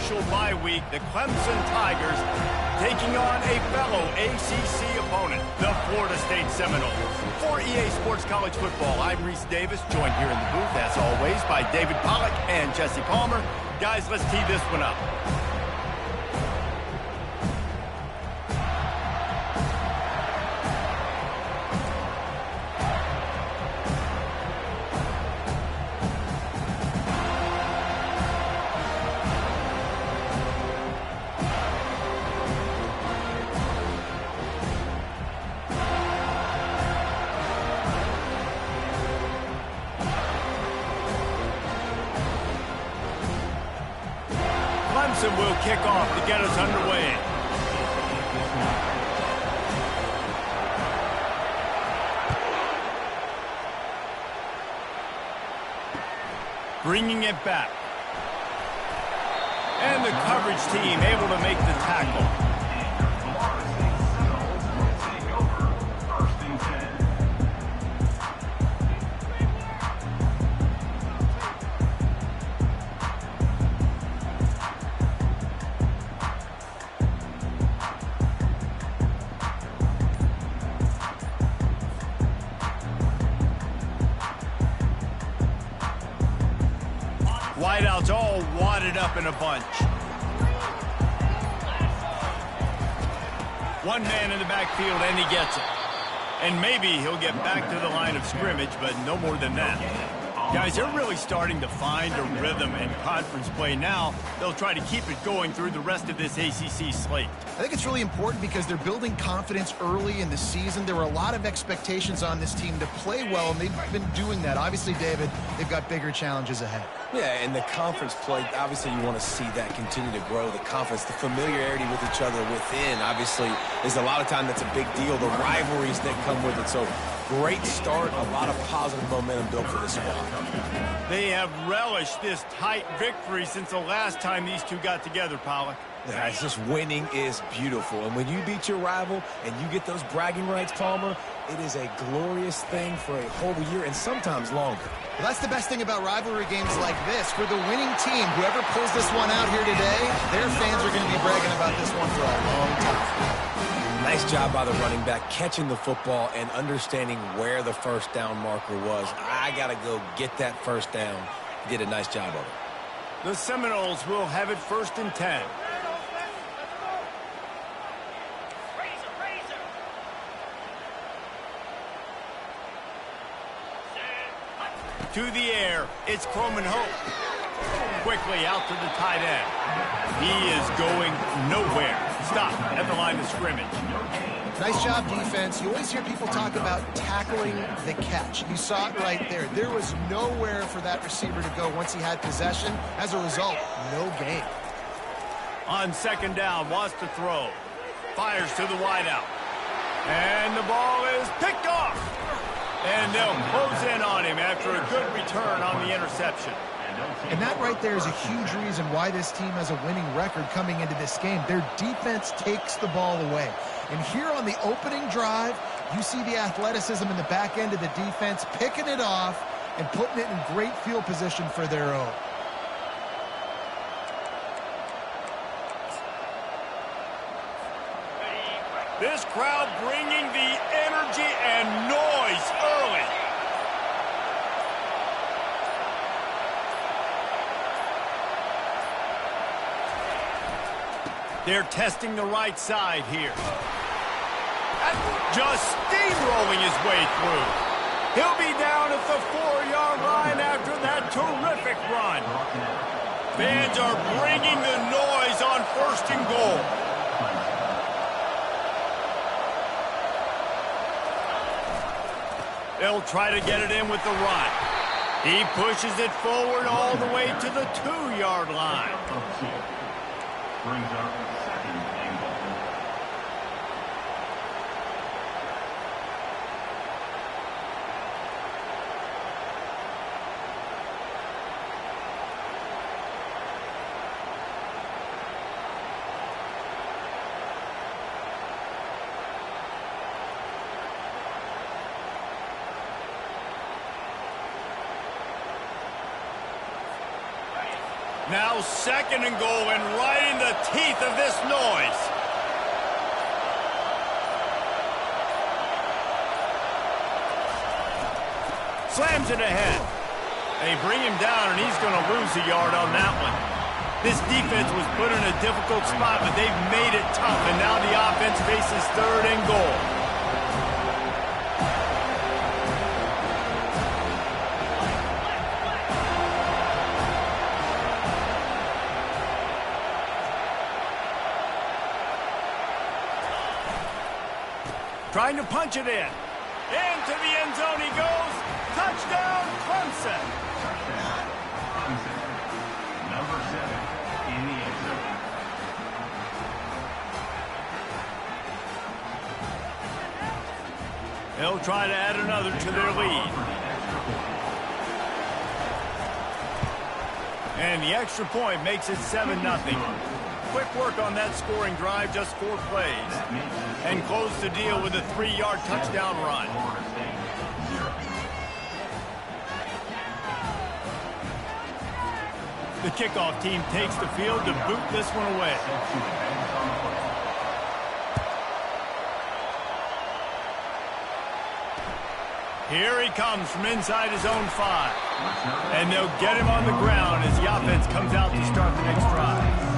crucial bye week, the Clemson Tigers taking on a fellow ACC opponent, the Florida State Seminoles. For EA Sports College Football, I'm Reese Davis, joined here in the booth, as always, by David Pollack and Jesse Palmer. Guys, let's tee this one up. Clemson will kick off to get us underway. Bringing it back. And the coverage team able to make the tackle. Wideouts all wadded up in a bunch. One man in the backfield, and he gets it. And maybe he'll get back to the line of scrimmage, but no more than that. Guys, they're really starting to find a rhythm in conference play now. They'll try to keep it going through the rest of this ACC slate. I think it's really important because they're building confidence early in the season. There were a lot of expectations on this team to play well, and they've been doing that. Obviously, David, they've got bigger challenges ahead. Yeah, and the conference play, obviously you want to see that continue to grow. The confidence, the familiarity with each other within, obviously, is a lot of time that's a big deal. The rivalries that come with it. So, great start, a lot of positive momentum built for this squad. They have relished this tight victory since the last time these two got together, Pollack. Yeah, it's just winning is beautiful. And when you beat your rival and you get those bragging rights, Palmer, it is a glorious thing for a whole year and sometimes longer. Well, that's the best thing about rivalry games like this. For the winning team, whoever pulls this one out here today, their fans are going to be bragging about this one for a long time. Nice job by the running back, catching the football and understanding where the first down marker was. I got to go get that first down. Did a nice job of it. The Seminoles will have it 1st and 10. To the air, it's Croman Hope. Quickly out to the tight end. He is going nowhere. Stop at the line of scrimmage. Nice job, defense. You always hear people talk about tackling the catch. You saw it right there. There was nowhere for that receiver to go once he had possession. As a result, no gain. On 2nd down, wants to throw. Fires to the wideout. And the ball is picked off. And they'll close in on him after a good return on the interception. And that right there is a huge reason why this team has a winning record coming into this game. Their defense takes the ball away. And here on the opening drive, you see the athleticism in the back end of the defense, picking it off and putting it in great field position for their own. This crowd bringing the energy and noise early. They're testing the right side here. Just steamrolling his way through. He'll be down at the 4-yard line after that terrific run. Fans are bringing the noise on 1st and goal. They'll try to get it in with the run. He pushes it forward all the way to the 2-yard line. Brings up 2nd and goal. Now 2nd and goal, and right in the teeth of this noise. Slams it ahead. They bring him down, and he's going to lose a yard on that one. This defense was put in a difficult spot, but they've made it tough, and now the offense faces 3rd and goal. Trying to punch it in. Into the end zone he goes. Touchdown, Clemson. Touchdown, Clemson. Number 7 in the end zone. They'll try to add another to their lead. And the extra point makes it 7-0. Quick work on that scoring drive, just 4 plays. And close the deal with a 3-yard touchdown run. The kickoff team takes the field to boot this one away. Here he comes from inside his own 5. And they'll get him on the ground as the offense comes out to start the next drive.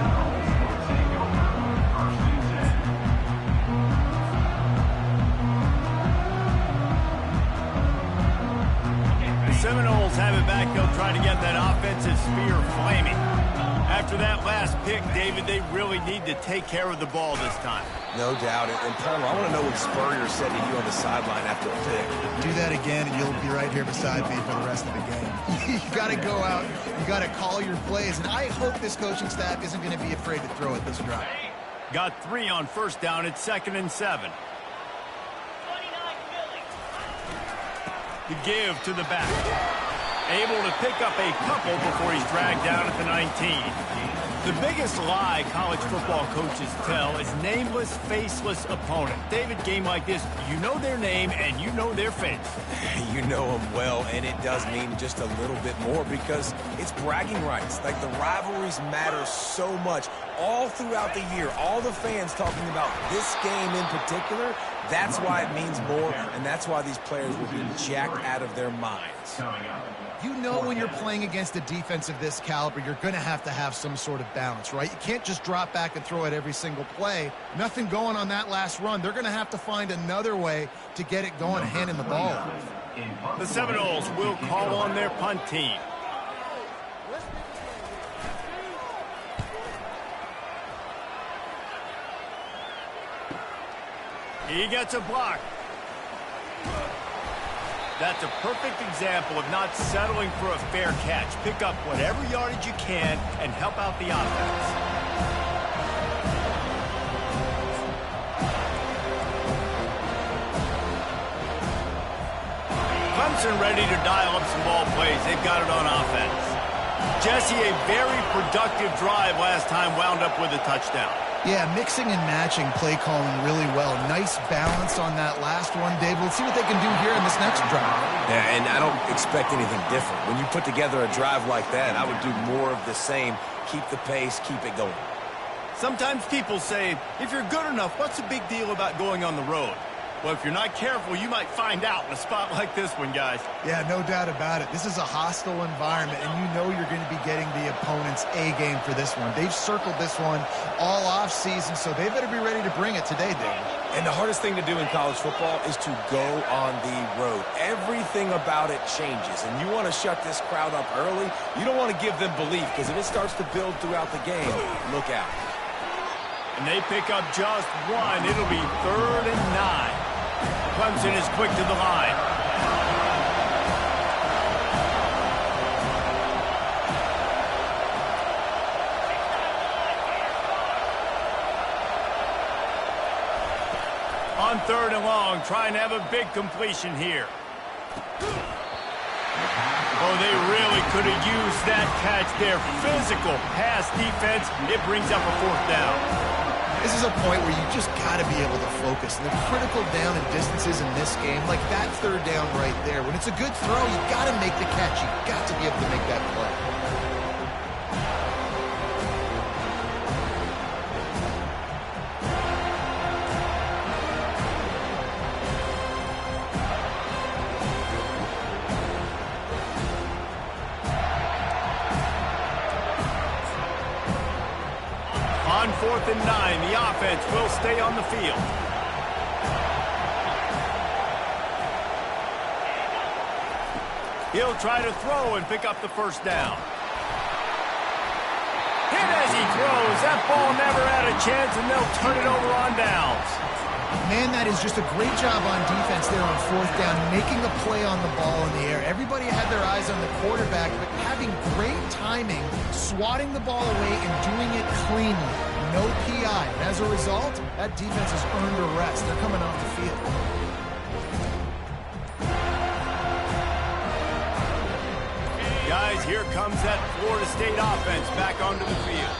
Seminoles have it back. They'll try to get that offensive spear flaming. After that last pick, David, they really need to take care of the ball this time. No doubt. And Palmer, I want to know what Spurrier said to you on the sideline after the pick. Do that again, and you'll be right here beside me for the rest of the game. You got to go out. You got to call your plays. And I hope this coaching staff isn't going to be afraid to throw it this drive. Got 3 on 1st down. It's 2nd and 7. The give to the back. Able to pick up a couple before he's dragged down at the 19. The biggest lie college football coaches tell is nameless, faceless opponent. David, game like this, you know their name and you know their face. You know them well, and it does mean just a little bit more because it's bragging rights. Like, the rivalries matter so much all throughout the year. All the fans talking about this game in particular, that's why it means more, and that's why these players will be jacked out of their minds. You know when you're playing against a defense of this caliber, you're going to have some sort of balance, right? You can't just drop back and throw it every single play. Nothing going on that last run. They're going to have to find another way to get it going, handing the ball off. The Seminoles will call on their punt team. He gets a block. That's a perfect example of not settling for a fair catch. Pick up whatever yardage you can and help out the offense. Clemson ready to dial up some ball plays. They've got it on offense. Jesse, a very productive drive last time, wound up with a touchdown. Yeah, mixing and matching play calling really well. Nice balance on that last one, Dave. Let's see what they can do here in this next drive. Yeah, and I don't expect anything different. When you put together a drive like that, I would do more of the same. Keep the pace, keep it going. Sometimes people say, if you're good enough, what's the big deal about going on the road? Well, if you're not careful, you might find out in a spot like this one, guys. Yeah, no doubt about it. This is a hostile environment, and you know you're going to be getting the opponent's A-game for this one. They've circled this one all off-season, so they better be ready to bring it today, David. And the hardest thing to do in college football is to go on the road. Everything about it changes, and you want to shut this crowd up early. You don't want to give them belief, because if it starts to build throughout the game, look out. And they pick up just one. It'll be 3rd and 9. Clemson is quick to the line. On 3rd and long, trying to have a big completion here. Oh, they really could have used that catch there. Physical pass defense. It brings up a 4th down. This is a point where you just got to be able to focus. The critical down and distances in this game, like that 3rd down right there. When it's a good throw, you got to make the catch. You got to be able to make that play. On 4th and 9, the offense will stay on the field. He'll try to throw and pick up the first down. Hit as he throws. That ball never had a chance, and they'll turn it over on downs. Man, that is just a great job on defense there on 4th down, making a play on the ball in the air. Everybody had their eyes on the quarterback, but having great timing, swatting the ball away and doing it cleanly. No PI. And as a result, that defense has earned a rest. They're coming off the field. Guys, here comes that Florida State offense back onto the field.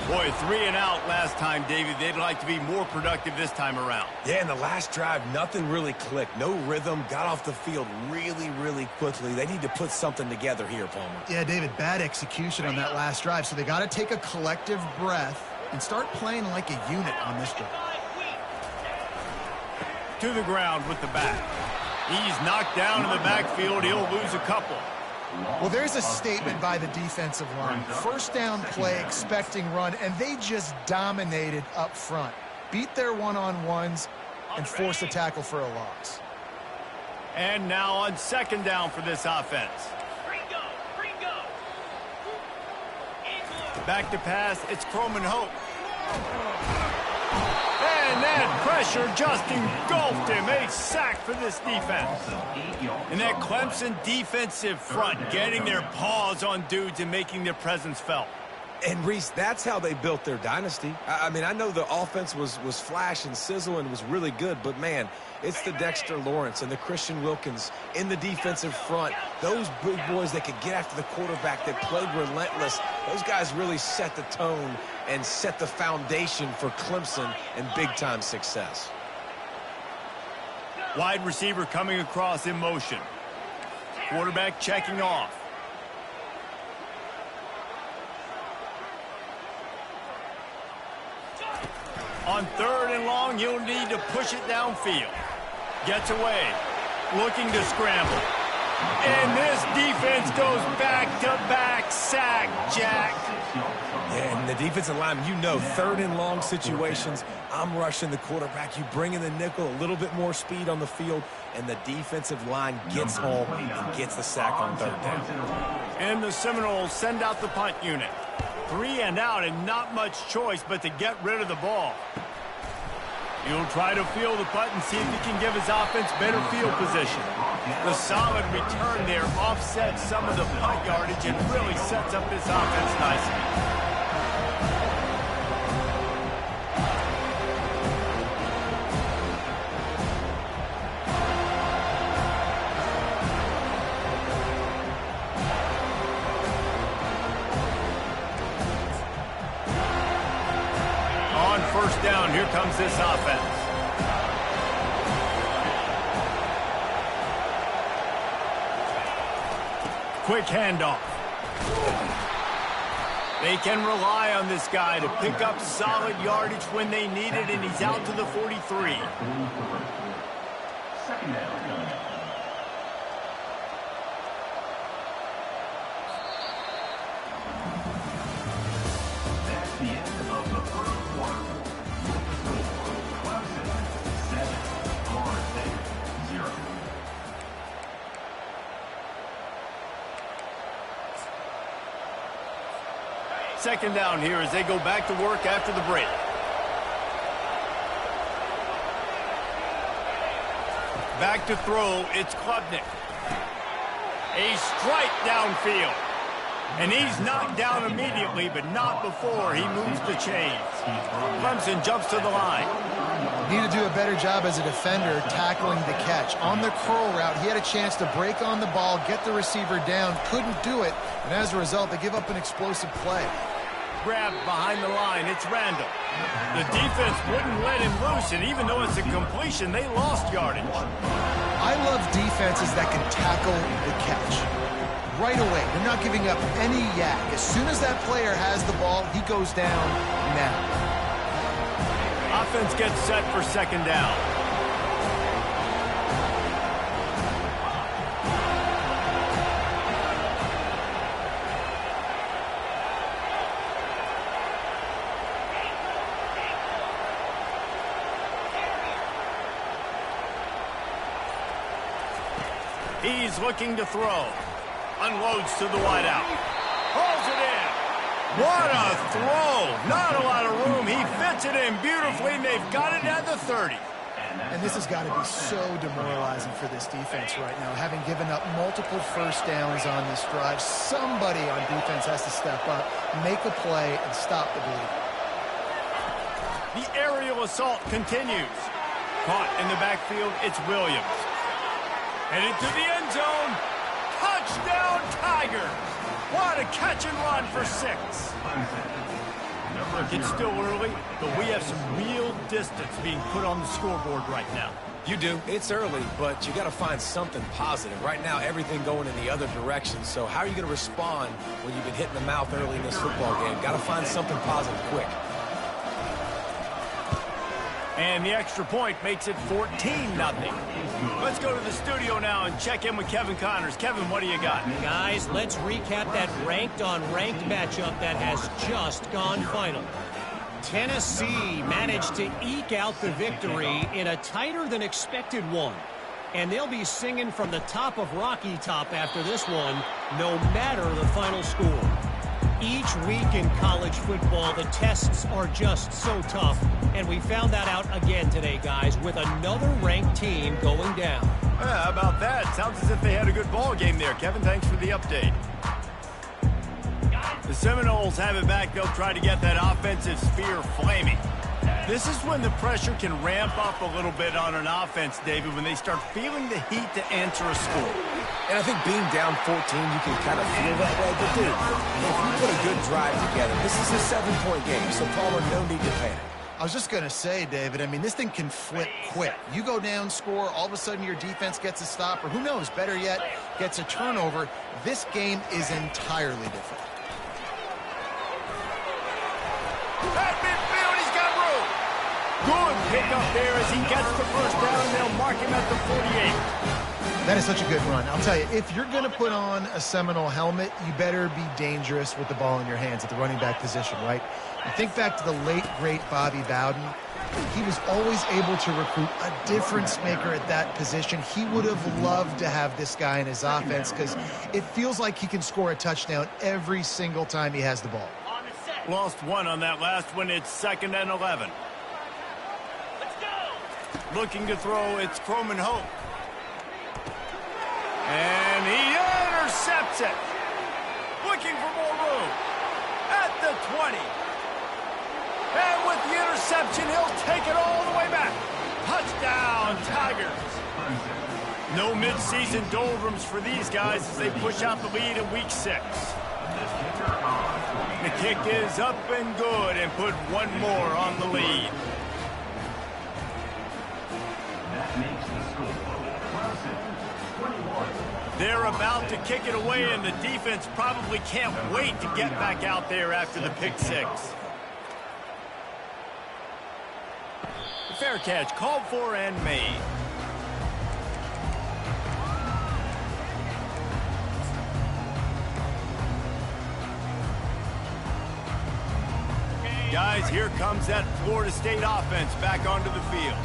Boy, 3 and out last time, David. They'd like to be more productive this time around. Yeah, in the last drive, nothing really clicked. No rhythm, got off the field really, really quickly. They need to put something together here, Palmer. Yeah, David, bad execution on that last drive, so they got to take a collective breath and start playing like a unit on this drive. To the ground with the back. He's knocked down in the backfield. He'll lose a couple. Well, there's a statement by the defensive line. First down play, expecting run, and they just dominated up front. Beat their one-on-ones and forced a tackle for a loss. And now on 2nd down for this offense. Back to pass, it's Croman Hope. And that pressure just engulfed him. A sack for this defense. And that Clemson defensive front getting their paws on dudes and making their presence felt. And, Reese, that's how they built their dynasty. I mean, I know the offense was flash and sizzle and was really good, but, man, it's the Dexter Lawrence and the Christian Wilkins in the defensive front. Those big boys that could get after the quarterback, that played relentless. Those guys really set the tone and set the foundation for Clemson and big-time success. Wide receiver coming across in motion. Quarterback checking off. On 3rd and long, he'll need to push it downfield. Gets away. Looking to scramble. And this defense goes back-to-back sack, Jack. Yeah, and the defensive line, you know, 3rd and long situations, I'm rushing the quarterback. You bring in the nickel, a little bit more speed on the field, and the defensive line gets home and gets the sack on 3rd down. And the Seminoles send out the punt unit. 3 and out and not much choice but to get rid of the ball. He'll try to field the punt and see if he can give his offense better field position. The solid return there offsets some of the punt yardage and really sets up this offense nicely. On 1st down, here comes this offense. Quick handoff. They can rely on this guy to pick up solid yardage when they need it, and he's out to the 43. 2nd down. That's the end of the 1st quarter. Clemson 7, Florida State 0. Second down here as they go back to work after the break. Back to throw, it's Klubnik. A strike downfield. And he's knocked down immediately, but not before he moves the chains. Clemson jumps to the line. Need to do a better job as a defender tackling the catch. On the curl route, he had a chance to break on the ball, get the receiver down, couldn't do it, and as a result, they give up an explosive play. Grab behind the line, it's Randall. The defense wouldn't let him loose, and even though it's a completion, they lost yardage. I love defenses that can tackle the catch. Right away, they're not giving up any yak. As soon as that player has the ball, he goes down now. Offense gets set for 2nd down. He's looking to throw. Unloads to the wideout. Pulls it in. What a throw. Not a lot of room. He fits it in beautifully, and they've got it at the 30. And this has got to be so demoralizing for this defense right now. Having given up multiple first downs on this drive, somebody on defense has to step up, make a play, and stop the bleed. The aerial assault continues. Caught in the backfield, it's Williams. Headed to the end zone. Touchdown, Tigers. What a catch and run for 6. It's still early, but we have some real distance being put on the scoreboard right now. You do. It's early, but you got to find something positive. Right now, everything going in the other direction. So how are you going to respond when you've been hit in the mouth early in this football game? Got to find something positive quick. And the extra point makes it 14-0. Let's go to the studio now and check in with Kevin Connors. Kevin, what do you got? Guys, let's recap that ranked-on-ranked matchup that has just gone final. Tennessee managed to eke out the victory in a tighter-than-expected one. And they'll be singing from the top of Rocky Top after this one, no matter the final score. Each week in college football, the tests are just so tough. And we found that out again today, guys, with another ranked team going down. How about that? Sounds as if they had a good ball game there. Kevin, thanks for the update. The Seminoles have it back. They'll try to get that offensive spear flaming. This is when the pressure can ramp up a little bit on an offense, David, when they start feeling the heat to answer a score. And I think being down 14, you can kind of feel that way. But, dude, if you put a good drive together, this is a 7-point game, so Palmer, no need to panic. I was just going to say, David, I mean, this thing can flip quick. You go down, score, all of a sudden your defense gets a stop, or who knows, better yet, gets a turnover. This game is entirely different. At midfield, he's got room. Good pickup there as he gets the first down, and they'll mark him at the 48. That is such a good run. I'll tell you, if you're going to put on a Seminole helmet, you better be dangerous with the ball in your hands at the running back position, right? You think back to the late, great Bobby Bowden. He was always able to recruit a difference maker at that position. He would have loved to have this guy in his offense because it feels like he can score a touchdown every single time he has the ball. Lost one on that last one. It's 2nd and 11. Let's go. Looking to throw, it's Croman Hope. And he intercepts it. Looking for more room. At the 20. And with the interception, he'll take it all the way back. Touchdown, Tigers. No midseason doldrums for these guys as they push out the lead in week 6. The kick is up and good and put one more on the lead. That makes the score Clemson 21. They're about to kick it away, and the defense probably can't wait to get back out there after the pick 6. The fair catch called for and made. Guys, here comes that Florida State offense back onto the field.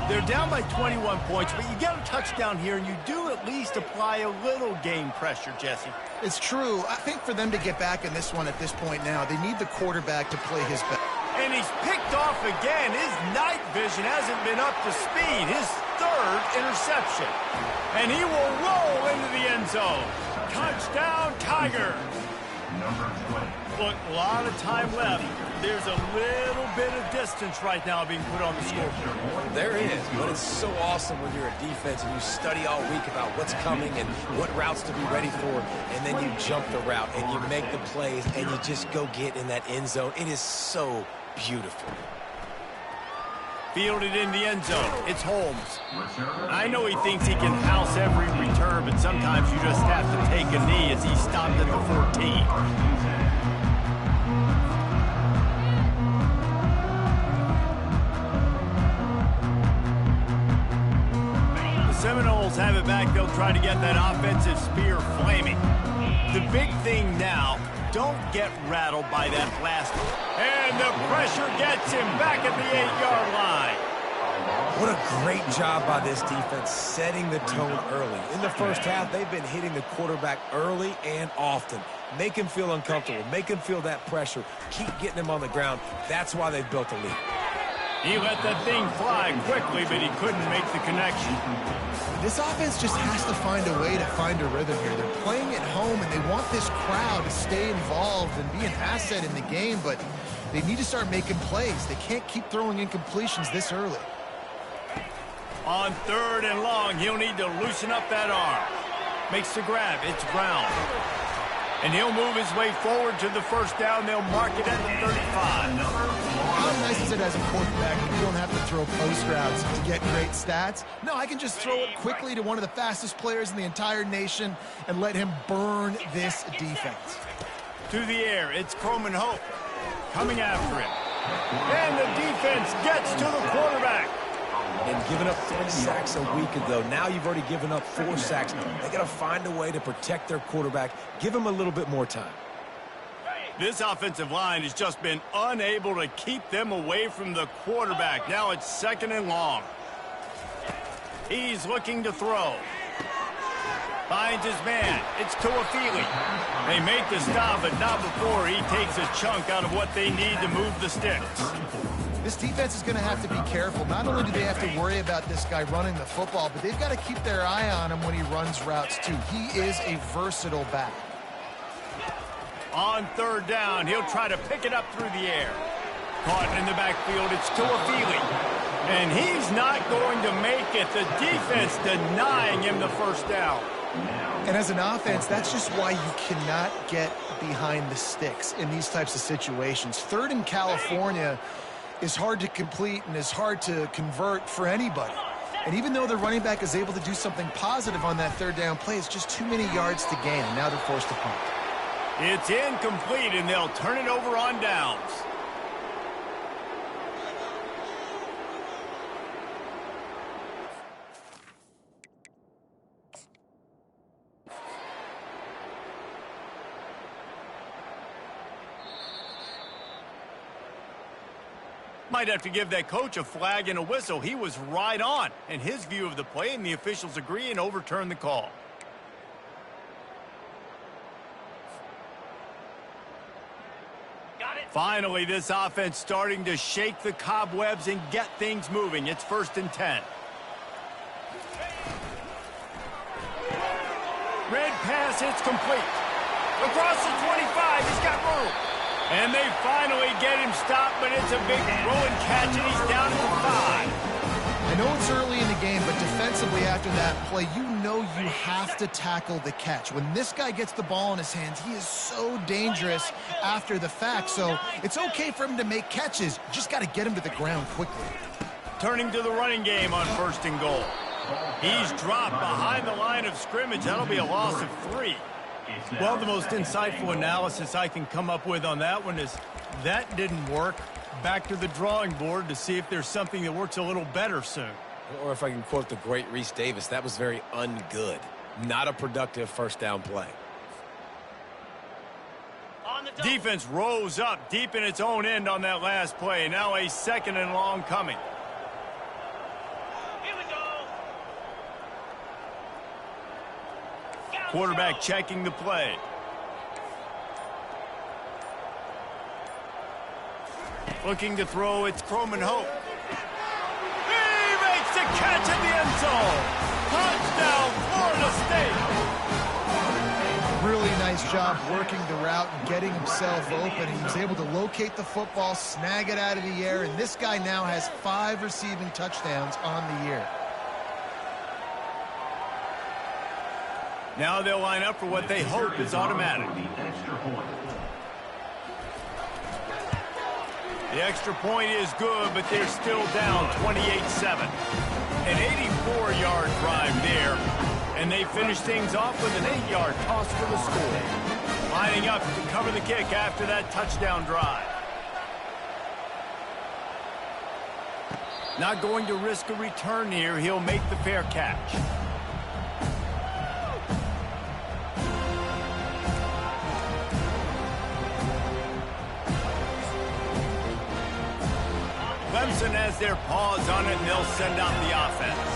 They're down by 21 points, but you get a touchdown here, and you do at least apply a little game pressure, Jesse. It's true. I think for them to get back in this one at this point now, they need the quarterback to play his best. And he's picked off again. His night vision hasn't been up to speed. His 3rd interception. And he will roll into the end zone. Touchdown, Tigers. Number 20. Look, a lot of time left. There's a little bit of distance right now being put on the scoreboard. There is, but it's so awesome when you're a defense and you study all week about what's coming and what routes to be ready for, and then you jump the route and you make the plays and you just go get in that end zone. It is so beautiful. Fielded in the end zone. It's Holmes. I know he thinks he can house every return, but sometimes you just have to take a knee as he stopped at the 14. Seminoles have it back. They'll try to get that offensive spear flaming. The big thing now, don't get rattled by that last one. And the pressure gets him back at the 8-yard line. What a great job by this defense setting the tone early. In the first half, they've been hitting the quarterback early and often. Make him feel uncomfortable. Make him feel that pressure. Keep getting him on the ground. That's why they've built a lead. He let that thing fly quickly, but he couldn't make the connection. This offense just has to find a way to find a rhythm here. They're playing at home, and they want this crowd to stay involved and be an asset in the game, but they need to start making plays. They can't keep throwing incompletions this early. On 3rd and long, he'll need to loosen up that arm. Makes the grab. It's Brown. And he'll move his way forward to the first down. They'll mark it at the 35. How nice is it as a quarterback when you don't have to throw post routes to get great stats? No, I can just throw it quickly to one of the fastest players in the entire nation and let him burn this defense. To the air, it's Croman Hope coming after him. And the defense gets to the quarterback. And giving up 3 sacks a week ago. Now you've already given up 4 sacks. They got to find a way to protect their quarterback. Give him a little bit more time. This offensive line has just been unable to keep them away from the quarterback. Now it's 2nd and long. He's looking to throw. Finds his man. It's Tuafili. They make the stop, but not before he takes a chunk out of what they need to move the sticks. This defense is going to have to be careful. Not only do they have to worry about this guy running the football, but they've got to keep their eye on him when he runs routes, too. He is a versatile back. On 3rd down, he'll try to pick it up through the air. Caught in the backfield, it's Tuafili. And he's not going to make it. The defense denying him the first down. And as an offense, that's just why you cannot get behind the sticks in these types of situations. 3rd in California is hard to complete and is hard to convert for anybody. And even though the running back is able to do something positive on that 3rd down play, it's just too many yards to gain. Now they're forced to punt. It's incomplete, and they'll turn it over on downs. Might have to give that coach a flag and a whistle. He was right on in his view of the play, and the officials agree and overturn the call. Finally, this offense starting to shake the cobwebs and get things moving. It's 1st and 10. Red pass, it's complete. Across the 25, he's got room. And they finally get him stopped, but it's a big rolling catch, and he's down at the 5. I know it's early in the game, but defensively after that play, you know you have to tackle the catch. When this guy gets the ball in his hands, he is so dangerous after the fact. So it's okay for him to make catches. You just got to get him to the ground quickly. Turning to the running game on 1st and goal. He's dropped behind the line of scrimmage. That'll be a loss of 3. Well, the most insightful analysis I can come up with on that one is that didn't work. Back to the drawing board to see if there's something that works a little better soon. Or if I can quote the great Reese Davis, that was very ungood. Not a productive 1st down play. Defense rose up deep in its own end on that last play. Now a 2nd and long coming. Here we go. Quarterback checking the play. Looking to throw, it's Croman Hope. He makes the catch in the end zone. Touchdown, Florida State. Really nice job working the route and getting himself open. He was able to locate the football, snag it out of the air, and this guy now has 5 receiving touchdowns on the year. Now they'll line up for what they hope is automatic. The extra point is good, but they're still down 28-7. An 84-yard drive there, and they finish things off with an 8-yard toss for the score. Lining up to cover the kick after that touchdown drive. Not going to risk a return here. He'll make the fair catch. Clemson has their paws on it, and they'll send out the offense.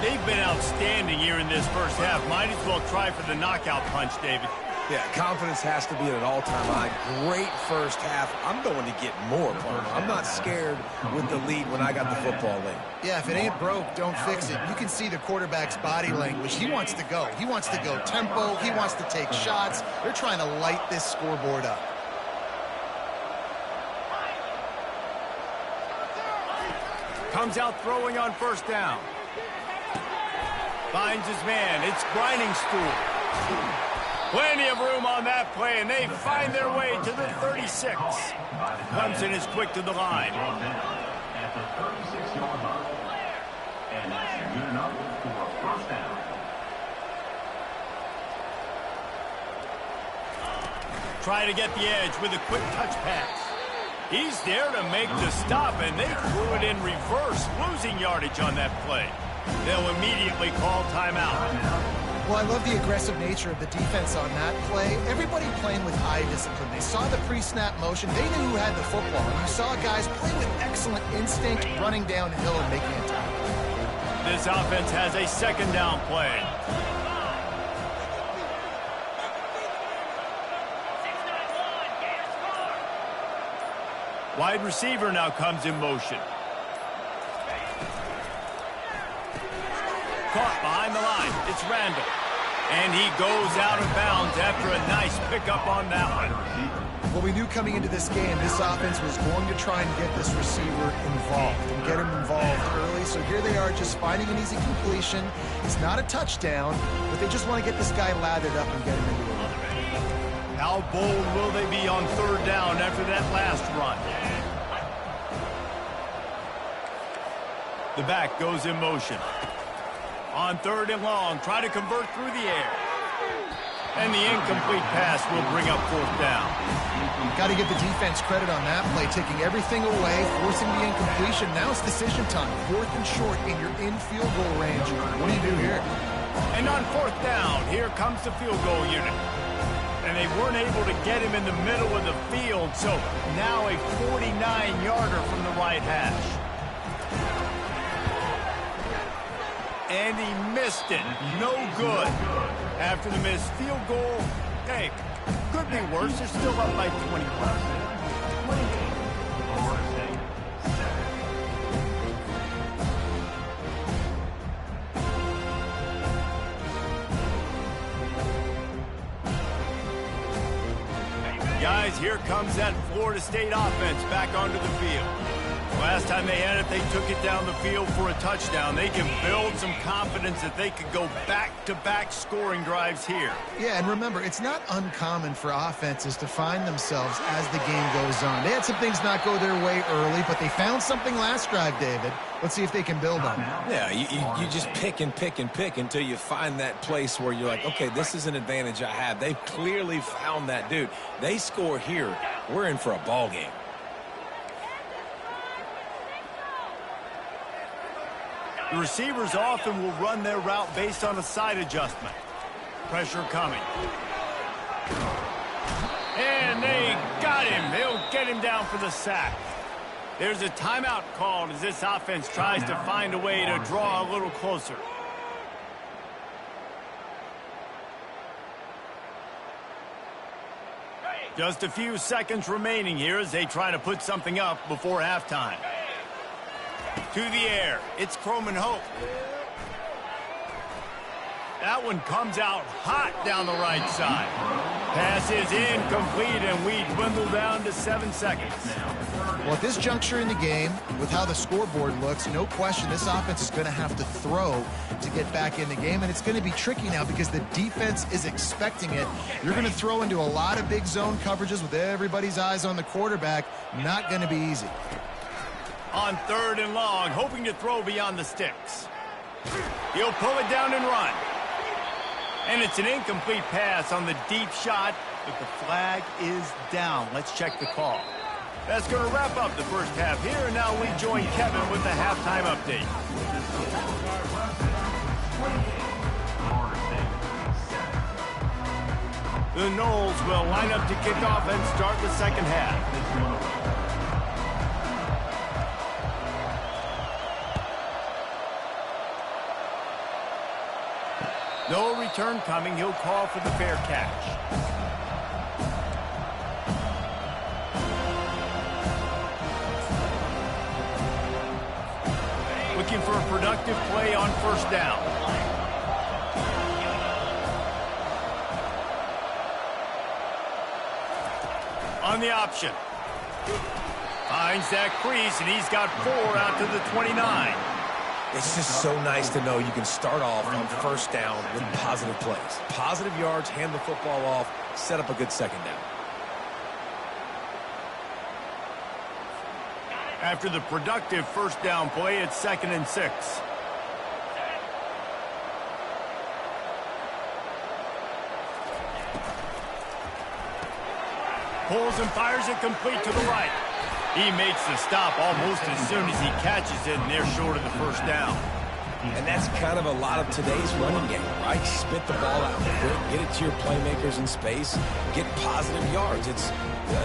They've been outstanding here in this first half. Might as well try for the knockout punch, David. Yeah, confidence has to be at an all-time high. Great first half. I'm going to get more, partner. I'm not scared with the lead when I got the football late. Yeah, if it ain't broke, don't fix it. You can see the quarterback's body language. He wants to go. He wants to go tempo. He wants to take shots. They're trying to light this scoreboard up. Comes out throwing on first down. Finds his man. It's grinding stool. Plenty of room on that play, and they find their way to the 36. Clemson is quick to the line. At the 36-yard line. And that's good enough for a first down. Try to get the edge with a quick touch pass. He's there to make the stop, and they threw it in reverse, losing yardage on that play. They'll immediately call timeout. Well, I love the aggressive nature of the defense on that play. Everybody playing with eye discipline. They saw the pre-snap motion. They knew who had the football. And you saw guys play with excellent instinct, running downhill and making a tackle. This offense has a second down play. Wide receiver now comes in motion. Caught behind the line. It's Randall. And he goes out of bounds after a nice pickup on that one. Well, we knew coming into this game, this offense was going to try and get this receiver involved and get him involved early. So here they are just finding an easy completion. It's not a touchdown, but they just want to get this guy lathered up and get him into it. How bold will they be on third down after that last run? The back goes in motion. On third and long, try to convert through the air. And the incomplete pass will bring up fourth down. Got to give the defense credit on that play, taking everything away, forcing the incompletion. Now it's decision time. Fourth and short in your in-field goal range. What do you do here? And on fourth down, here comes the field goal unit. And they weren't able to get him in the middle of the field, so now a 49-yarder from the right hash. And he missed it. No good. After the missed field goal, hey, could be worse. They're still up by 20 points. Guys, here comes that Florida State offense back onto the field. Last time they had it, they took it down the field for a touchdown. They can build some confidence that they could go back-to-back scoring drives here. Yeah, and remember, it's not uncommon for offenses to find themselves as the game goes on. They had some things not go their way early, but they found something last drive, David. Let's see if they can build on it. Yeah, you just pick and pick and pick until you find that place where you're like, okay, this is an advantage I have. They've clearly found that dude. They score here, we're in for a ball game. The receivers often will run their route based on a side adjustment. Pressure coming. And they got him. They'll get him down for the sack. There's a timeout called as this offense tries to find a way to draw a little closer. Just a few seconds remaining here as they try to put something up before halftime. To the air. It's Croman Hope. That one comes out hot down the right side. Pass is incomplete, and we dwindle down to 7 seconds. Well, at this juncture in the game, with how the scoreboard looks, no question this offense is going to have to throw to get back in the game, and it's going to be tricky now because the defense is expecting it. You're going to throw into a lot of big zone coverages with everybody's eyes on the quarterback. Not going to be easy. On third and long, hoping to throw beyond the sticks. He'll pull it down and run. And it's an incomplete pass on the deep shot, but the flag is down. Let's check the call. That's going to wrap up the first half here, and now we join Kevin with the halftime update. The Noles will line up to kick off and start the second half. return coming. He'll call for the fair catch. Looking for a productive play on first down. On the option. Finds that crease, and he's got 4 out to the 29. It's just so nice to know you can start off on first down with positive plays. Positive yards, hand the football off, set up a good second down. After the productive first down play, it's 2nd and 6. Pulls and fires it complete to the right. He makes the stop almost as soon as he catches it, and they're short of the first down. And that's kind of a lot of today's running game, right? Spit the ball out quick, get it to your playmakers in space, get positive yards. It's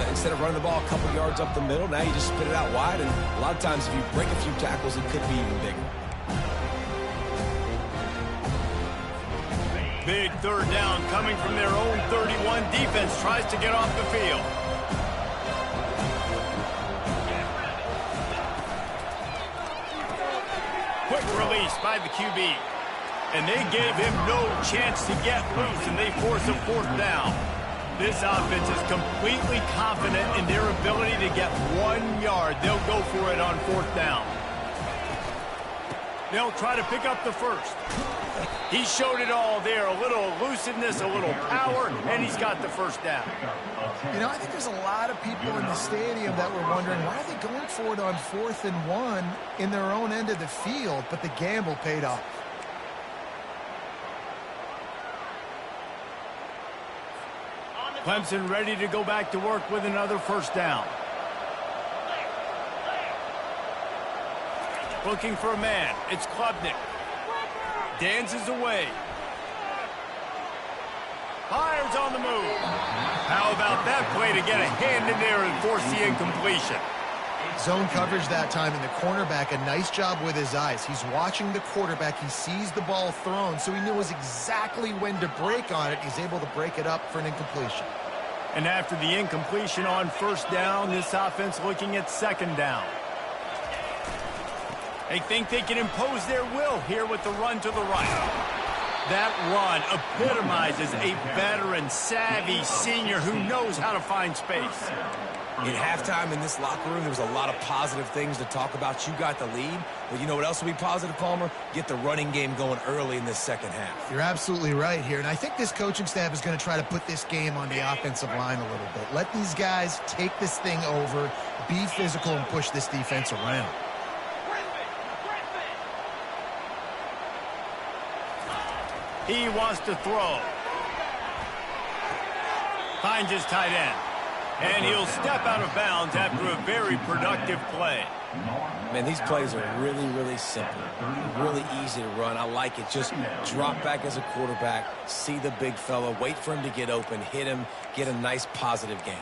instead of running the ball a couple yards up the middle, now you just spit it out wide, and a lot of times if you break a few tackles, it could be even bigger. Big third down coming from their own 31. Defense tries to get off the field. Quick release by the QB. And they gave him no chance to get loose, and they force a 4th down. This offense is completely confident in their ability to get 1 yard. They'll go for it on 4th down. They'll try to pick up the first. He showed it all there. A little elusiveness, a little power, and he's got the first down. You know, I think there's a lot of people in the stadium that were wondering, why are they going for it on 4th and 1 in their own end of the field? But the gamble paid off. Clemson ready to go back to work with another first down. Looking for a man. It's Klubnik. Dances away. Fires on the move. How about that play to get a hand in there and force the incompletion? Zone coverage that time, and the cornerback, a nice job with his eyes. He's watching the quarterback. He sees the ball thrown, so he knows exactly when to break on it. He's able to break it up for an incompletion. And after the incompletion on first down, this offense looking at 2nd down. They think they can impose their will here with the run to the right. That run epitomizes a veteran, savvy senior who knows how to find space. At halftime in this locker room, there was a lot of positive things to talk about. You got the lead, but you know what else will be positive, Palmer? Get the running game going early in this second half. You're absolutely right here, and I think this coaching staff is going to try to put this game on the offensive line a little bit. Let these guys take this thing over, be physical, and push this defense around. He wants to throw. Finds his tight end. And he'll step out of bounds after a very productive play. Man, these plays are really, really simple. Really easy to run. I like it. Just drop back as a quarterback, see the big fella, wait for him to get open, hit him, get a nice positive game.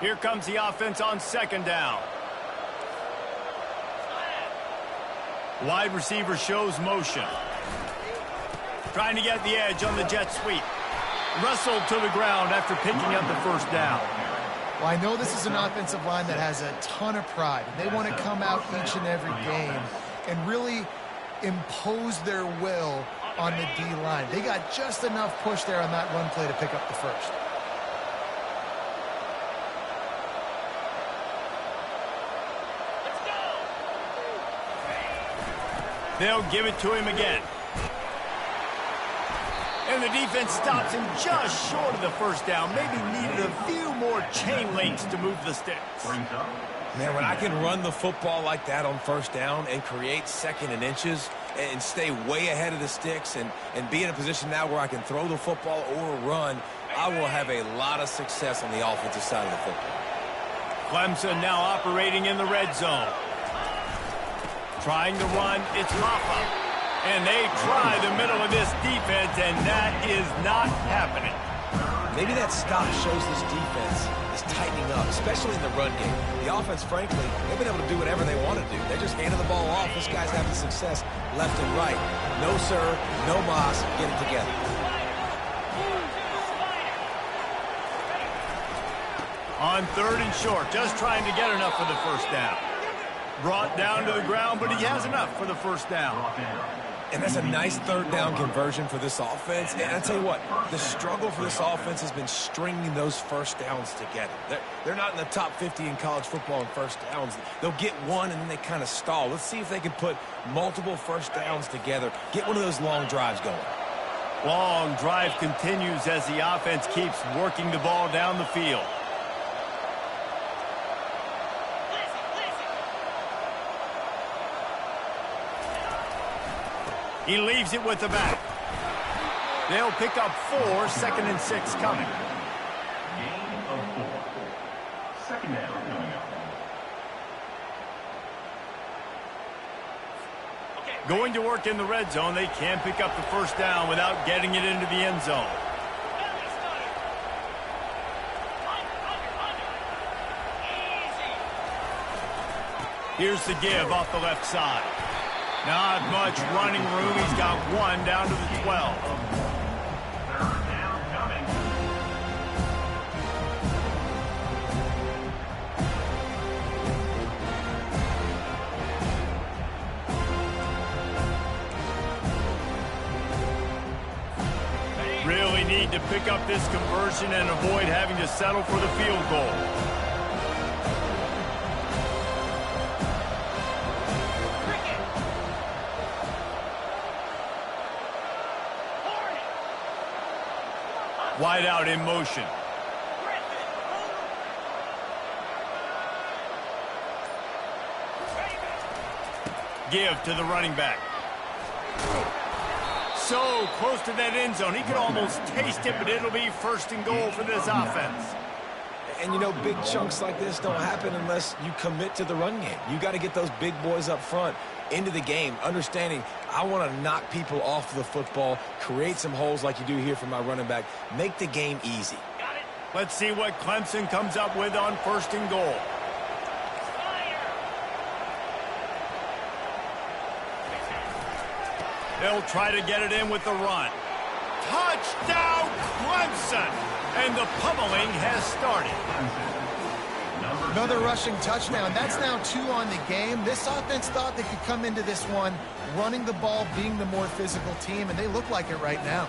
Here comes the offense on 2nd down. Wide receiver shows motion. Trying to get the edge on the jet sweep. Wrestled to the ground after picking up the first down. Well, I know this is an offensive line that has a ton of pride. They want to come out each and every game and really impose their will on the D-line. They got just enough push there on that run play to pick up the first. They'll give it to him again. And the defense stops him just short of the first down. Maybe needed a few more chain links to move the sticks. Man, when I can run the football like that on first down and create 2nd and inches and stay way ahead of the sticks and be in a position now where I can throw the football or run, I will have a lot of success on the offensive side of the football. Clemson now operating in the red zone. Trying to run, it's Maffa. And they try the middle of this defense, and that is not happening. Maybe that stop shows this defense is tightening up, especially in the run game. The offense, frankly, they've been able to do whatever they want to do. They're just handing the ball off. This guy's having success left and right. No, sir, no mas, get it together. On 3rd and short, just trying to get enough for the first down. Brought down to the ground, but he has enough for the first down. And that's a nice 3rd down conversion for this offense. And I tell you what, the struggle for this offense has been stringing those first downs together. They're not in the top 50 in college football in first downs. They'll get one and then they kind of stall. Let's see if they can put multiple first downs together. Get one of those long drives going. Long drive continues as the offense keeps working the ball down the field. He leaves it with the back. They'll pick up 4, 2nd and 6 coming. Gain of 4. 2nd down coming up. Going to work in the red zone. They can pick up the first down without getting it into the end zone. Here's the give off the left side. Not much running room. He's got 1 down to the 12. 3rd down coming. Really need to pick up this conversion and avoid having to settle for the field goal. Wide out in motion. Give to the running back. So close to that end zone. He could almost taste it, but it'll be 1st and goal for this offense. And, you know, big chunks like this don't happen unless you commit to the run game. You got to get those big boys up front into the game, understanding I want to knock people off the football, create some holes like you do here for my running back, make the game easy. Let's see what Clemson comes up with on 1st and goal. They'll try to get it in with the run. Touchdown, Clemson! And the pummeling has started. Another rushing touchdown. That's now 2 on the game. This offense thought they could come into this one running the ball, being the more physical team, and they look like it right now.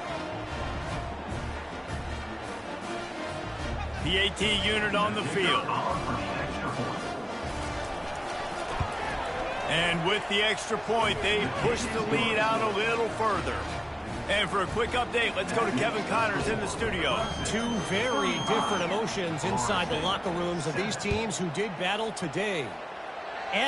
PAT unit on the field. And with the extra point, they push the lead out a little further. And for a quick update, let's go to Kevin Connors in the studio. 2 very different emotions inside the locker rooms of these teams who did battle today.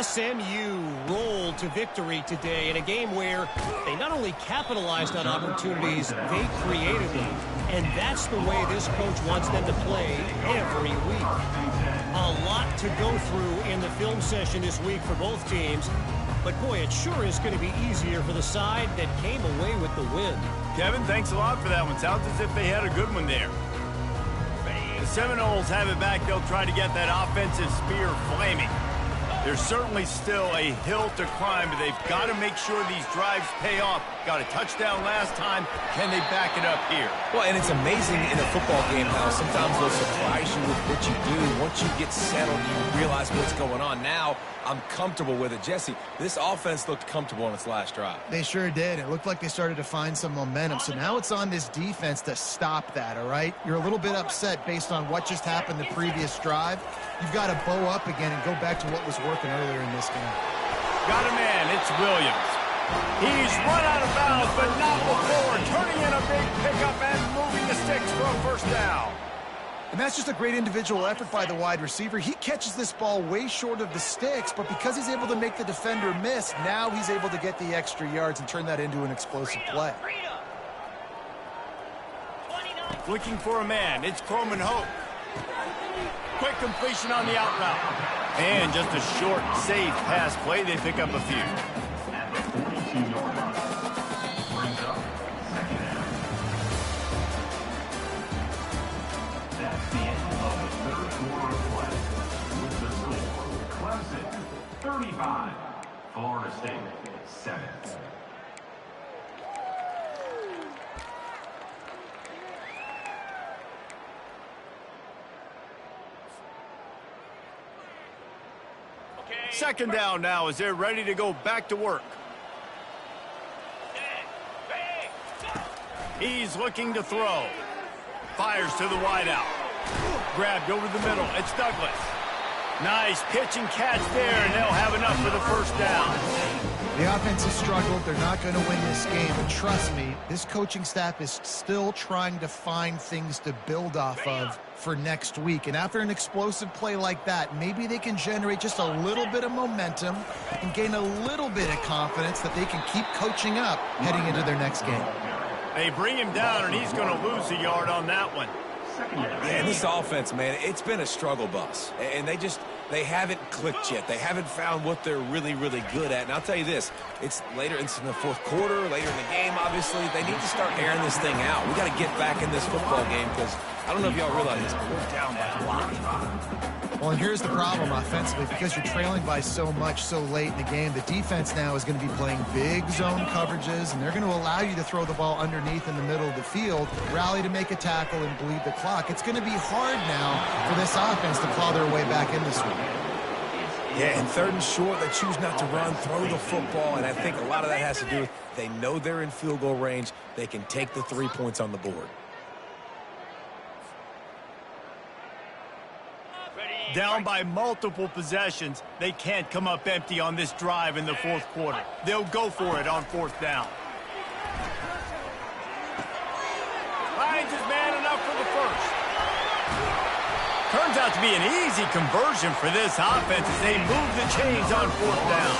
SMU rolled to victory today in a game where they not only capitalized on opportunities, they created them. And that's the way this coach wants them to play every week. A lot to go through in the film session this week for both teams. But, boy, it sure is going to be easier for the side that came away with the win. Kevin, thanks a lot for that one. Sounds as if they had a good one there. The Seminoles have it back. They'll try to get that offensive spear flaming. There's certainly still a hill to climb, but they've got to make sure these drives pay off. Got a touchdown last time. Can they back it up here? Well, and it's amazing in a football game how sometimes they'll surprise you with what you do. Once you get settled, you realize what's going on. Now, I'm comfortable with it. Jesse, this offense looked comfortable on its last drive. They sure did. It looked like they started to find some momentum. So now it's on this defense to stop that, all right? You're a little bit upset based on what just happened the previous drive. You've got to bow up again and go back to what was working earlier in this game. Got a man. It's Williams. He's run out of bounds, but not before. Turning in a big pickup and moving the sticks for a first down. And that's just a great individual effort by the wide receiver. He catches this ball way short of the sticks, but because he's able to make the defender miss, now he's able to get the extra yards and turn that into an explosive play. Looking for a man. It's Coleman Hope. Quick completion on the out route. And just a short, safe pass play. They pick up a few. At the 42-yard line. Brings up 2nd down. 25, Florida State 7. Second down now as they're ready to go back to work. He's looking to throw. Fires to the wideout. Grabbed over the middle. It's Douglas. Nice pitch and catch there, and they'll have enough for the first down. The offense has struggled. They're not going to win this game. But trust me, this coaching staff is still trying to find things to build off of for next week. And after an explosive play like that, maybe they can generate just a little bit of momentum and gain a little bit of confidence that they can keep coaching up heading into their next game. They bring him down, and he's going to lose a yard on that one. Yeah, this offense, man, it's been a struggle bus. And they haven't clicked yet. They haven't found what they're really, really good at. And I'll tell you this, it's later in the fourth quarter, later in the game, obviously. They need to start airing this thing out. We got to get back in this football game because I don't know if y'all realize this, but we're down by a lot. Well, and here's the problem offensively. Because you're trailing by so much so late in the game, the defense now is going to be playing big zone coverages, and they're going to allow you to throw the ball underneath in the middle of the field, rally to make a tackle, and bleed the clock. It's going to be hard now for this offense to claw their way back in this one. Yeah, and third and short, they choose not to run, throw the football, and I think a lot of that has to do with they know they're in field goal range. They can take the 3 points on the board. Down by multiple possessions, they can't come up empty on this drive in the fourth quarter. They'll go for it on fourth down. Finds his man enough for the first. Turns out to be an easy conversion for this offense as they move the chains on fourth down.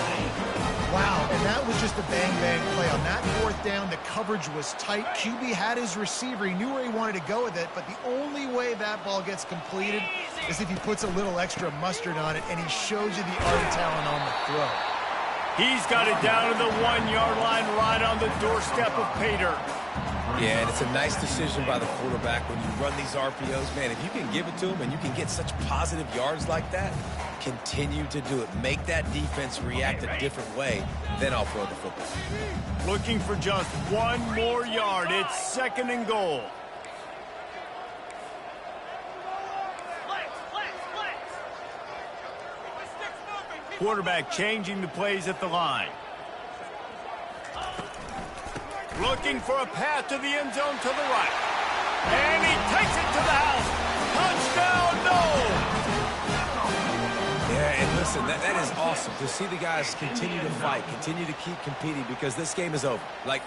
Wow, and that was just a bang-bang play. On that fourth down, the coverage was tight. QB had his receiver. He knew where he wanted to go with it, but the only way that ball gets completed is if he puts a little extra mustard on it, and he shows you the art and talent on the throw. He's got it down to the 1 yard line right on the doorstep of pay dirt. Yeah, and it's a nice decision by the quarterback when you run these RPOs. Man, if you can give it to him and you can get such positive yards like that, continue to do it. Make that defense react a different way, then I'll throw the football. Looking for just 1 more yard. It's second and goal. Quarterback changing the plays at the line. Looking for a path to the end zone to the right. And he takes it to the house. Touchdown, no! Yeah, and listen, that is awesome to see the guys continue to fight, continue to keep competing because this game is over. Like,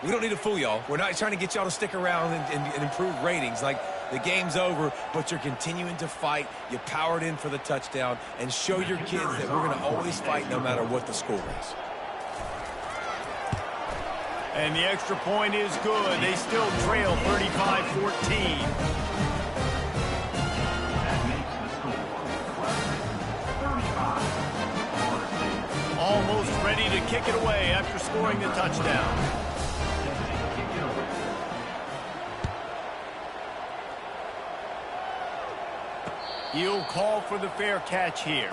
we don't need to fool y'all. We're not trying to get y'all to stick around and improve ratings. Like, the game's over, but you're continuing to fight. You powered in for the touchdown and show your kids that we're going to always fight no matter what the score is. And the extra point is good. They still trail 35-14. Almost ready to kick it away after scoring the touchdown. He'll call for the fair catch here.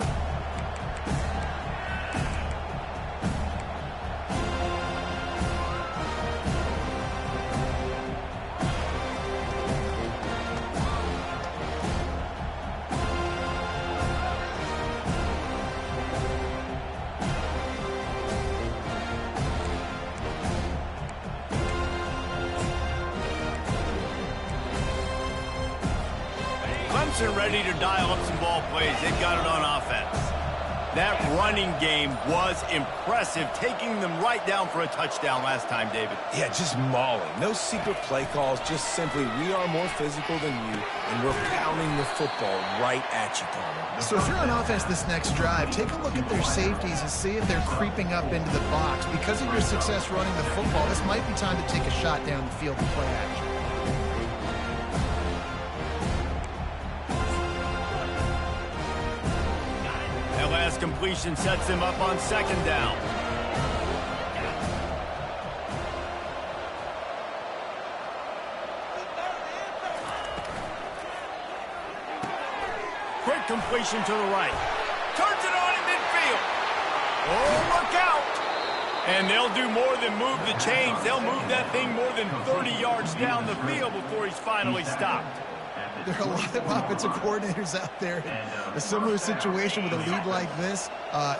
Clemson ready to dial up some ball plays. They've got it on offense. That running game was impressive, taking them right down for a touchdown last time, David. Yeah, just mauling. No secret play calls, just simply we are more physical than you, and we're pounding the football right at you, Palmer. So if you're on offense this next drive, take a look at their safeties and see if they're creeping up into the box. Because of your success running the football, this might be time to take a shot down the field and play action. That last completion sets him up on second down. Quick completion to the right. Turns it on in midfield. Oh, look out! And they'll do more than move the chains. They'll move that thing more than 30 yards down the field before he's finally stopped. There are a lot of offensive coordinators out there in a similar situation with a lead like this.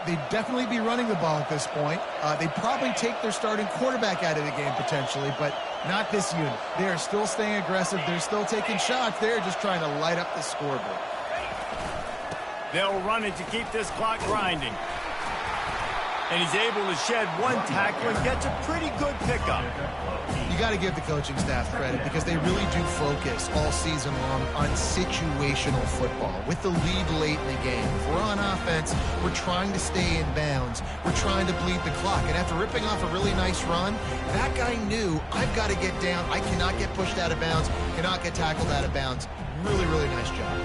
They'd definitely be running the ball at this point. They'd probably take their starting quarterback out of the game potentially, but not this unit. They are still staying aggressive. They're still taking shots. They're just trying to light up the scoreboard. They'll run it to keep this clock grinding. And he's able to shed one tackle and gets a pretty good pickup. You got to give the coaching staff credit because they really do focus all season long on situational football. With the lead late in the game, if we're on offense, we're trying to stay in bounds. We're trying to bleed the clock. And after ripping off a really nice run, that guy knew, I've got to get down. I cannot get pushed out of bounds, cannot get tackled out of bounds. Really, really nice job.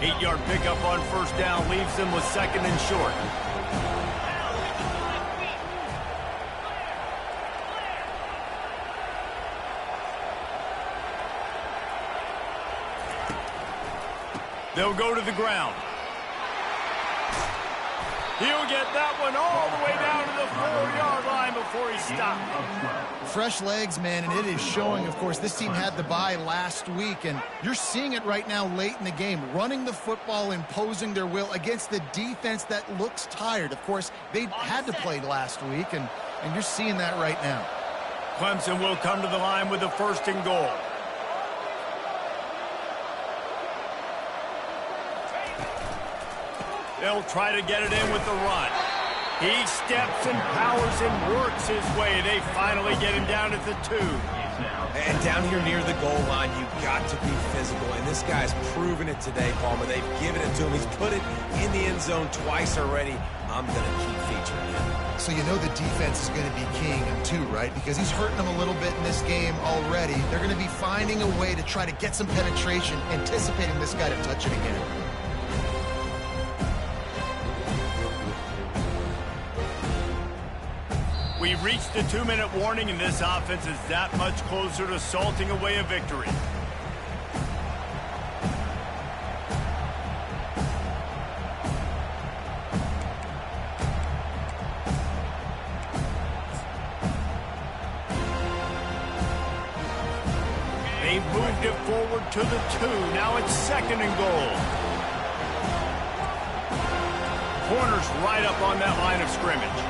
8-yard pickup on first down leaves them with second and short. They'll go to the ground. He'll get that one all the way down to the 4-yard line before he stopped. Fresh legs, man, and it is showing, of course. This team had the bye last week, and you're seeing it right now late in the game, running the football, imposing their will against the defense that looks tired. Of course, they had to play last week, and you're seeing that right now. Clemson will come to the line with the first and goal. They'll try to get it in with the run. He steps and powers and works his way. They finally get him down at the 2. And down here near the goal line, you've got to be physical. And this guy's proven it today, Palmer. They've given it to him. He's put it in the end zone twice already. I'm going to keep featuring him. So you know the defense is going to be keying him too, right? Because he's hurting them a little bit in this game already. They're going to be finding a way to try to get some penetration, anticipating this guy to touch it again. We've reached the 2-minute warning, and this offense is that much closer to salting away a victory. They've moved it forward to the 2. Now it's second and goal. Corner's right up on that line of scrimmage.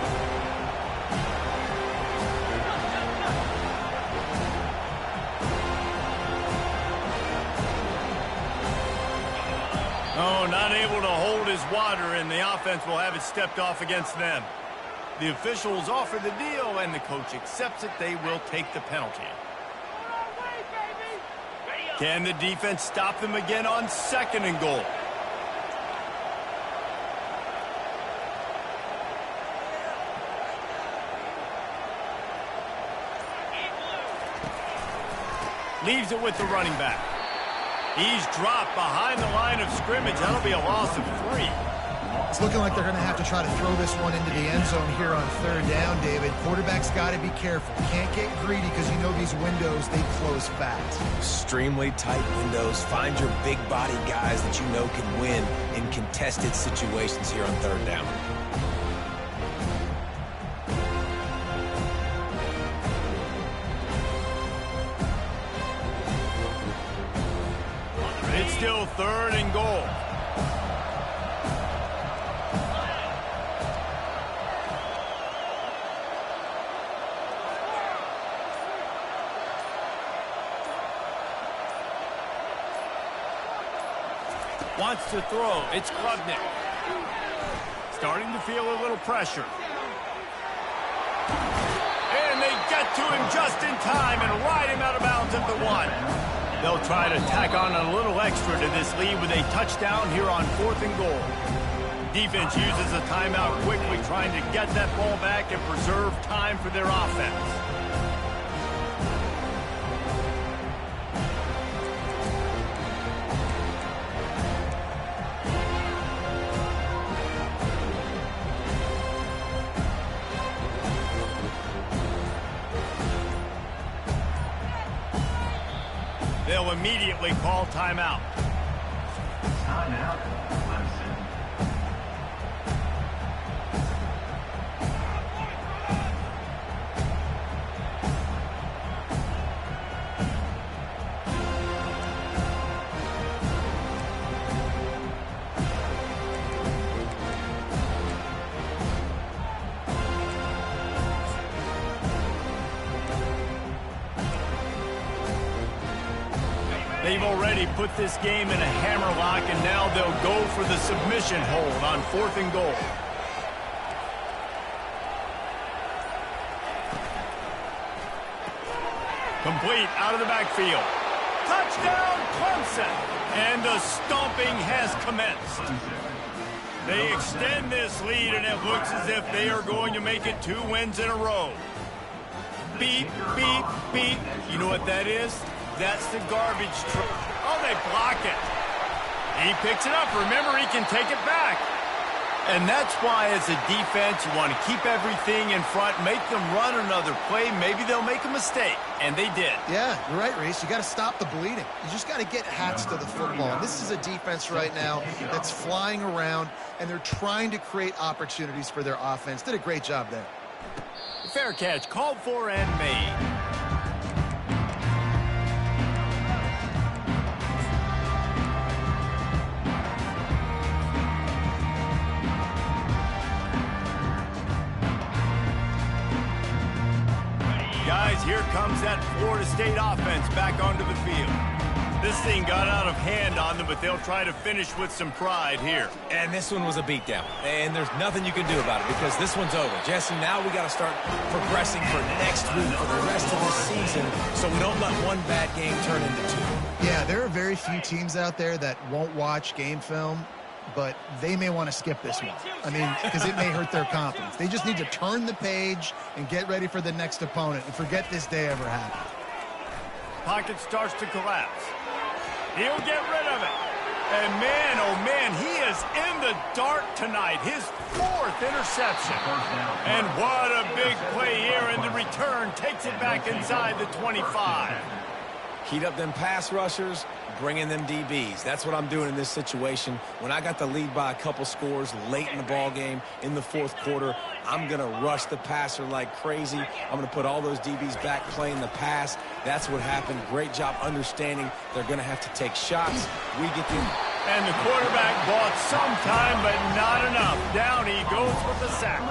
Oh, not able to hold his water, and the offense will have it stepped off against them. The officials offer the deal, and the coach accepts it. They will take the penalty. Can the defense stop them again on second and goal? Leaves it with the running back. He's dropped behind the line of scrimmage. That'll be a loss of 3. It's looking like they're going to have to try to throw this one into the end zone here on third down, David. Quarterback's got to be careful. Can't get greedy because you know these windows, they close fast. Extremely tight windows. Find your big body guys that you know can win in contested situations here on third down. It's still third and goal. Wants to throw. It's Klubnik. Starting to feel a little pressure. And they get to him just in time and ride him out of bounds at the 1. They'll try to tack on a little extra to this lead with a touchdown here on fourth and goal. Defense uses a timeout quickly, trying to get that ball back and preserve time for their offense. They'll immediately call timeout. Timeout, Clemson. They've already put this game in a hammerlock, and now they'll go for the submission hold on 4th and goal. Complete out of the backfield. Touchdown, Clemson! And the stomping has commenced. They extend this lead, and it looks as if they are going to make it 2 wins in a row. Beep, beep, beep. You know what that is? That's the garbage truck. Oh, they block it. He picks it up. Remember, he can take it back. And that's why, as a defense, you want to keep everything in front, make them run another play. Maybe they'll make a mistake, and they did. Yeah, you're right, Reese. You got to stop the bleeding. You just got to get hats to the football. And this is a defense right now that's flying around, and they're trying to create opportunities for their offense. Did a great job there. Fair catch, called for and made. Guys, here comes that Florida State offense back onto the field. This thing got out of hand on them, but they'll try to finish with some pride here. And this one was a beatdown, and there's nothing you can do about it because this one's over. Jesse, now we got to start progressing for next week for the rest of the season so we don't let one bad game turn into 2. Yeah, there are very few teams out there that won't watch game film, but they may want to skip this one. I mean, because it may hurt their confidence. They just need to turn the page and get ready for the next opponent and forget this day ever happened. Pocket starts to collapse. He'll get rid of it. And man, oh man, he is in the dark tonight. His 4th interception. And what a big play here, and the return takes it back inside the 25. Heat up them pass rushers, bring in them DBs. That's what I'm doing in this situation. When I got the lead by a couple scores late in the ball game in the 4th quarter, I'm going to rush the passer like crazy. I'm going to put all those DBs back playing the pass. That's what happened. Great job understanding they're going to have to take shots. We get them. And the quarterback bought some time, but not enough. Down he goes with the sack.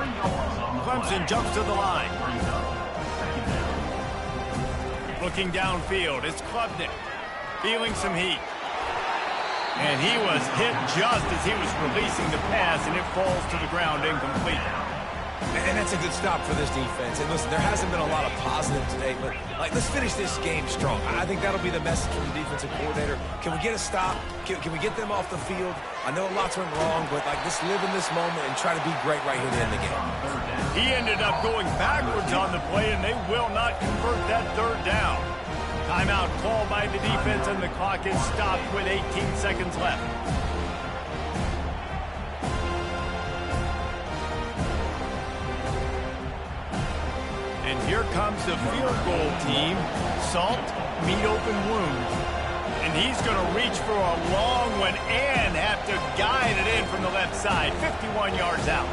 Clemson jumps to the line. Looking downfield, it's Klubnik, feeling some heat. And he was hit just as he was releasing the pass, and it falls to the ground incomplete. And that's a good stop for this defense. And listen, there hasn't been a lot of positive today, but let's finish this game strong. I think that'll be the message from the defensive coordinator. Can we get a stop? Can we get them off the field? I know lots went wrong, but just live in this moment and try to be great right here to end the game. He ended up going backwards on the play, and they will not convert that 3rd down. Timeout called by the defense, and the clock is stopped with 18 seconds left. And here comes the field goal team. Salt, meet open wound. And he's going to reach for a long one and have to guide it in from the left side. 51 yards out.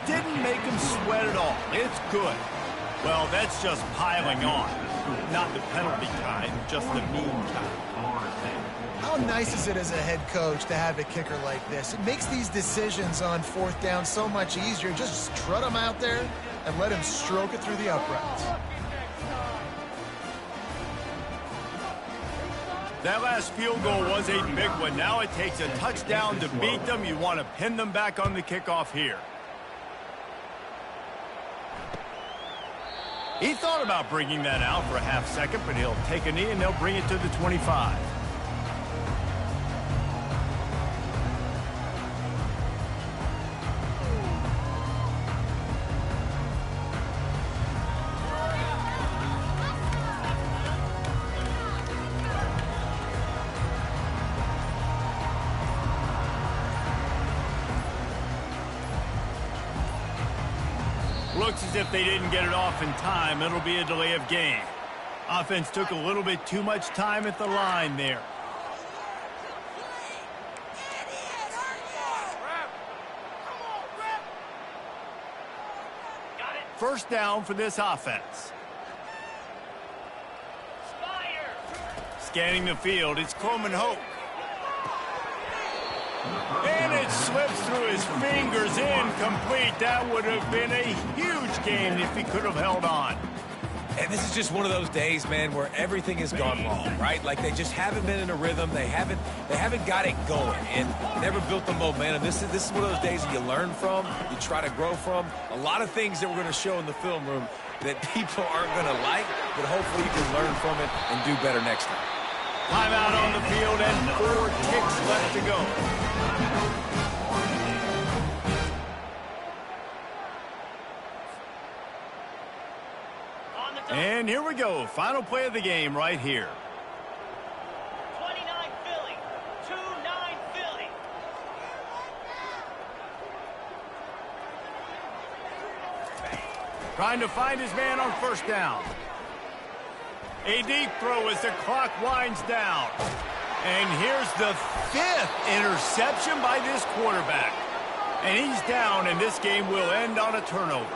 Didn't make him sweat at all. It's good. Well, that's just piling on. Not the penalty kind, just the mean kind. How nice is it as a head coach to have a kicker like this? It makes these decisions on 4th down so much easier. Just strut him out there and let him stroke it through the uprights. That last field goal was a big one. Now it takes a touchdown to beat them. You want to pin them back on the kickoff here. He thought about bringing that out for a half second, but he'll take a knee and they'll bring it to the 25. Looks as if they didn't get it off in time. It'll be a delay of game. Offense took a little bit too much time at the line there. First down for this offense. Scanning the field, it's Coleman Hope. And it slips through his fingers, incomplete. That would have been a huge game if he could have held on. And this is just one of those days, man, where everything has gone wrong, right? Like they just haven't been in a rhythm. They haven't got it going and never built the momentum. This is one of those days that you learn from, you try to grow from. A lot of things that we're going to show in the film room that people aren't going to like, but hopefully you can learn from it and do better next time. Timeout on the field and 4 kicks left to go. And here we go. Final play of the game right here. 29 Philly. 2-9 Philly. Trying to find his man on first down. A deep throw as the clock winds down. And here's the 5th interception by this quarterback. And he's down, and this game will end on a turnover.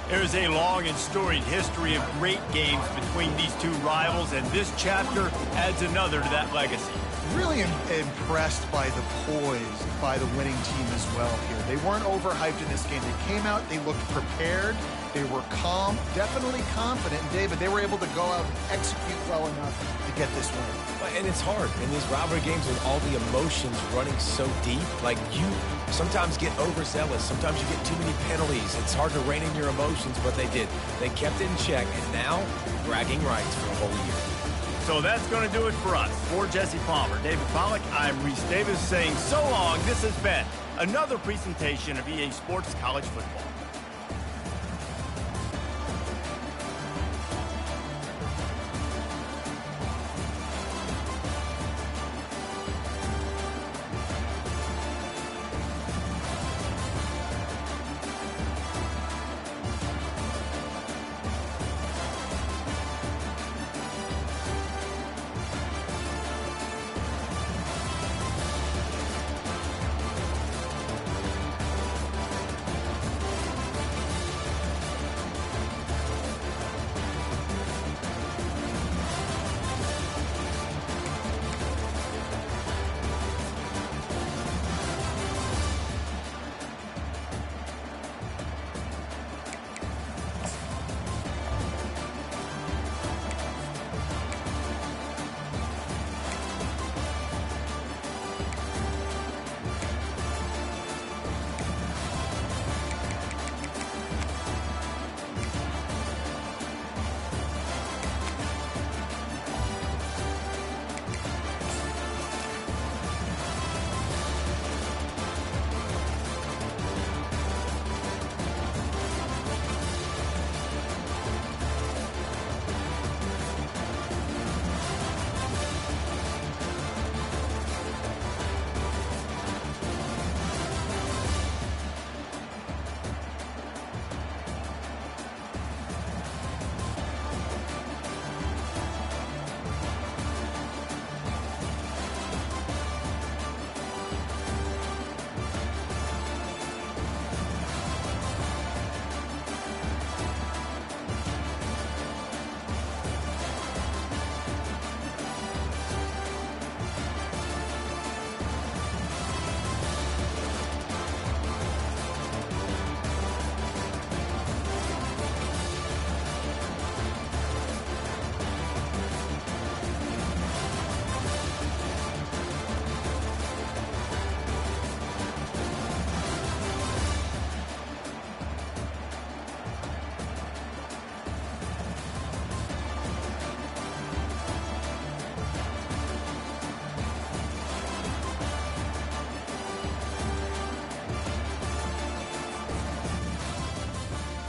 There's a long and storied history of great games between these two rivals, and this chapter adds another to that legacy. Really impressed by the poise by the winning team as well here. They weren't overhyped in this game. They came out, they looked prepared, they were calm, definitely confident. And David, they were able to go out and execute well enough to get this win. And it's hard in these rivalry games with all the emotions running so deep. Like, you sometimes get overzealous. Sometimes you get too many penalties. It's hard to rein in your emotions, but they did. They kept it in check, and now bragging rights for a whole year. So that's going to do it for us. For Jesse Palmer, David Pollack, I'm Reese Davis saying so long. This has been another presentation of EA Sports College Football.